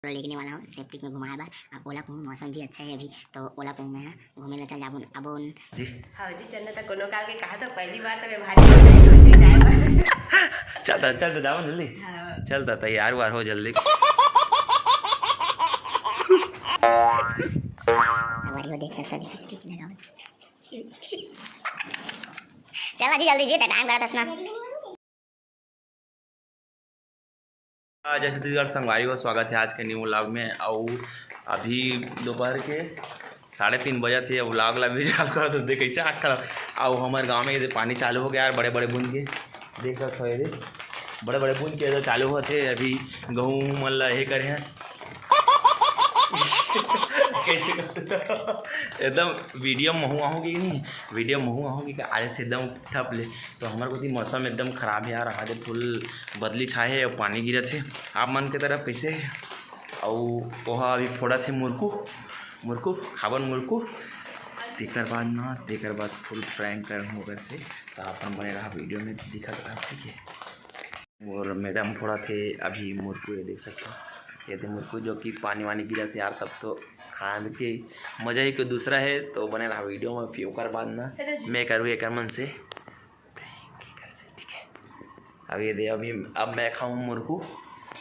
लेने वाला हूँ सेफ्टिक में घुमाए बार अब ओला कहूँ मौसम भी अच्छा है अभी तो ओला कहूँ मैं घूमे ला चल जाबो अब जी हाँ जी चलना था कोनो काल के कहा था पहली बार तो मैं भारी एक्साइट हो जी जाए चलता जाओ जल्दी चलता तैयार वार हो जल्दी वो देख सकता है स्टिक लगाओ चला जी जल्दी जी टाइम लगा दस ना जय छत्तीसगढ़ संगवारी को स्वागत है आज के न्यू व्लॉग में। और अभी दोपहर के 3:30 बजे थे। व्लॉग ला भी चालू करा तो देखे आँख खराब। और हमारे गांव में ये पानी चालू हो गया यार, बड़े बड़े बूंद के देख सकते हो। ये बड़े बड़े बूंद के इधर चालू होते अभी गेहूँ मन ला ये करे हैं कैसे एकदम वीडियो महू आऊँगी नहीं, वीडियो महू आऊँगी कि आज से एकदम ठप ले। तो हमारे को मौसम एकदम ख़राब है यार, आज फुल बदली छाए है और पानी गिरे थे आप मन के तरफ कैसे है। और वहाँ अभी फोड़ा थे मुरकू खावन मुरकू तेकर बाद फुल प्रैंक कर होकर से तो आप बने रहा वीडियो में दिखा था ठीक है। और मैडम फोड़ा थे अभी मुरकू ये देख सकते हो। ये थे मुरकू जो कि पानी वानी गिरा थे यार, तब तो खाने के मज़ा ही कोई दूसरा है। तो बने रहा वीडियो में फिर ओकर बाद ना मैं करूँ एक मन से ठीक है। अब ये दे अब मैं खाऊँ मुरकू,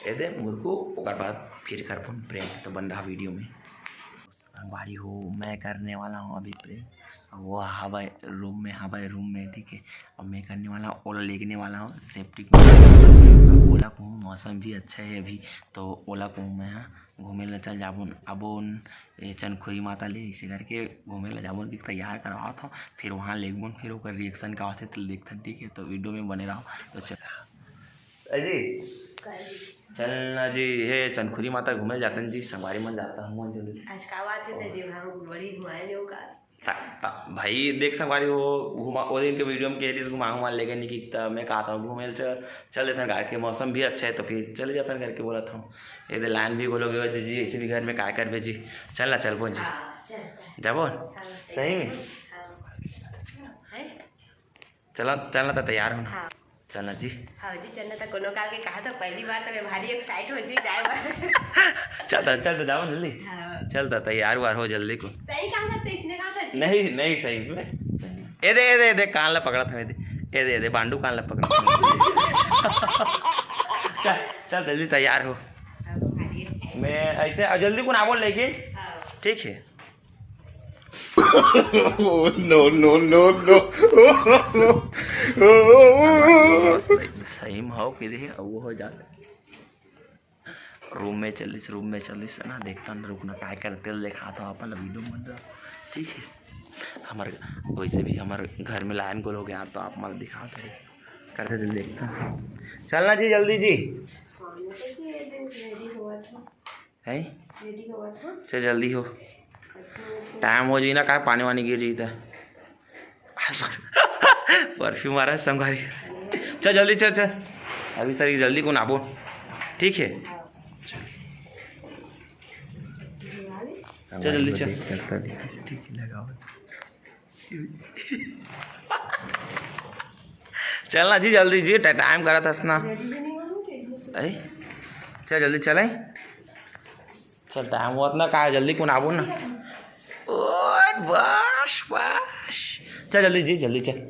ये दे मुरकू ओकर बाद फिर कर प्रेम। तो बन रहा वीडियो में संगवारी हो मैं करने वाला हूँ अभी प्रेम। वो हवाई रूम में ठीक है। अब मैं करने वाला हूँ ओला लेने वाला हूँ सेफ्टी में। ओला को मौसम भी अच्छा है अभी तो ओला को मैं घूमे ला चल जाबुन अबुन ये चनखुरी माता ले इसे करके घूमे ला जाबुन की तैयार करवा था। फिर वहाँ लेगुन फिर ओकर रिएक्शन का आते तो देखते ठीक है। तो वीडियो में बने रहो तो चल अजी चलना जी हे चनखुरी माता घूमे जाते हैं जी संगवारी मन जाता हूँ जल्दी। आज का बात है तो जी हम बड़ी घुमाए नहीं होगा भाई देख संगवारी हो घुमा वो दिन के वीडियो में कह घुमा लेके नहीं कि तब मैं कहा था घूमे चल लेते हैं घर के मौसम भी अच्छा है तो फिर चले जाते हैं घर के बोला था। ये लाइन भी बोलोगे जी ऐसे भी घर में क्या कर जी चलना चल बोल जी जाबो सही में चलना तो तैयार हो चलना जी। हाँ जी चलना था कोनो काल के कहा था पहली बार तो मैं भारी एक्साइट हो जी जाए चलता जाओ जल्दी चलता तैयार वार हो जल्दी को सही कहा था इसने कहा था जी नहीं सही में ए दे कान ला पकड़ा था ए दे बांडू कान ला पकड़ा चल जल्दी तैयार हो। मैं ऐसे जल्दी को ना बोल लेकिन ठीक है। नो सही में हो कि वो हो जाता रूम में चलिस ना देखता ना रुकना क्या करते देखा था अपन वीडियो में ठीक है। हमारे वैसे भी हमारे घर में लाइन गोल हो गया तो आप मतलब दिखाते करते दिल देखता चलना जी जल्दी जी है से जल्दी हो टाइम हो जी ना क्या पानी वानी गिर जी परफ्यूम आ रहा है संगवारी चल जल्दी चल अभी सर जल्दी को नापो ठीक है। चल जल्दी चल ठीक है लगाओ चलना जी जल्दी जी टाइम करा था ना अरे चल जल्दी चले चल टाइम हुआ ना कहा जल्दी को नापो ना बस चल जल्दी जी जल्दी चल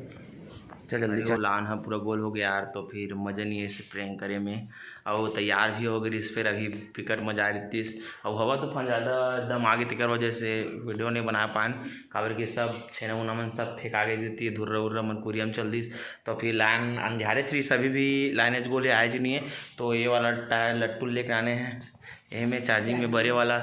लान है पूरा गोल हो गया यार। तो फिर मज़ा नहीं है इसे प्रैंक करे में और तैयार भी हो गई इस फिर अभी पिकट मजा आ रही थी। और हवा तूफान ज़्यादा एकदम आगे तक वजह से वीडियो नहीं बना पान काबर के सब छेना उना मन सब फेंका गई देती है धुर्रा उर्रा मन कुरियम चल दी। तो फिर लाइन अंधारे चीज सभी भी लाइनेज गोले आए जी नहीं है। तो ये वाला टायर लट्टू लेकर आने हैं यही में चार्जिंग में बड़े वाला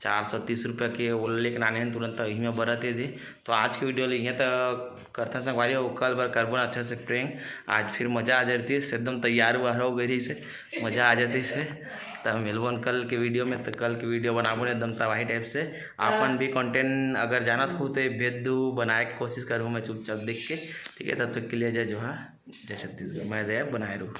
430 रुपये के वो लेकर आने हैं तुरंत यही में बरते थे। तो आज की वीडियो यहाँ तक करता संगवारी हो कल बार करबो अच्छा से प्रैंक आज फिर मज़ा आ जाती है एकदम तैयार हुआ हो गई से मज़ा आ जाती से। तब मिलबन कल के वीडियो में तो कल की वीडियो बनाबो एकदम तबाही टाइप से अपन भी कंटेंट अगर जाना हो तो भेज दूँ बनाए की कोशिश करूँ मैं चुपचाप देख के ठीक है। तब तक के लिए जय जोहार जय छत्तीसगढ़ मैं दया बनाए रहूँ।